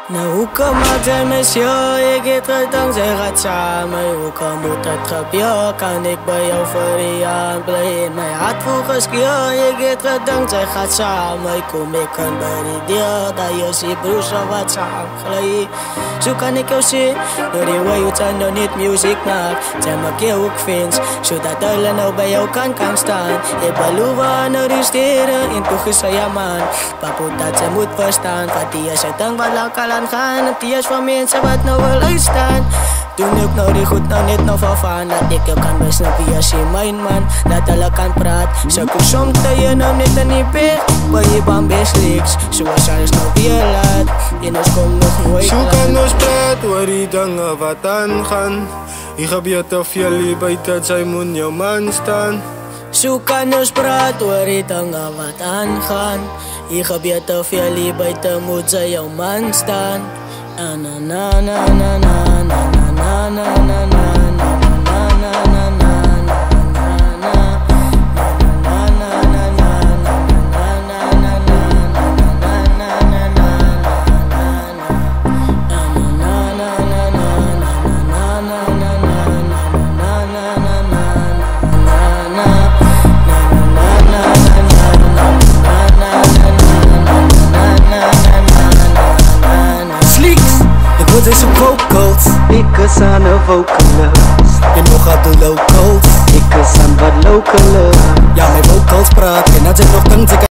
Nou hoe kom ik zijn met jou? Ik heb het dankzij gaat samen. Hoe kom het gebeuren? Kan ik bij jou voor je aan blijven? Mijn hart volgens jou. Ik heb het dankzij gaat samen. Kom ik kan bij die deur. Dat je ziet broers of wat samen gelijk. Zo kan ik jou zien. Door die way je dan niet muziek maakt. Zeg maar keer hoe ik vind. Zodat alle nou bij jou kan staan. Ik beloof aan de steren. In toegezegd ja man. Papo dat ze moet verstaan. Wat die is het dan wat lang kan gaan. Het is van mensen wat nou wil uitstaan. Toen ik nou die goed nou niet nog van. Laat ik jou kan best naar via zien mijn man. Laat alle kan praten. Zo kom soms dat je nou niet en niet meer. Maar je baan best niks. Zoals alles nou weer laat. En ons komt nog nooit klaar. Zo kan ons praten waar die dingen wat aangaan. Ik heb je te veel bij dat zij moet jouw man staan. Zo kan ons praten waar die dingen wat aangaan. Ik heb je te veel buiten moet zij jouw man staan. Na na na na na na na na na na na. Wat is een vocals? Ik is aan een vocalist. En nog gaat de locals. Ik is aan wat local. Ja, mijn vocals praten en dat zijn nog dankzij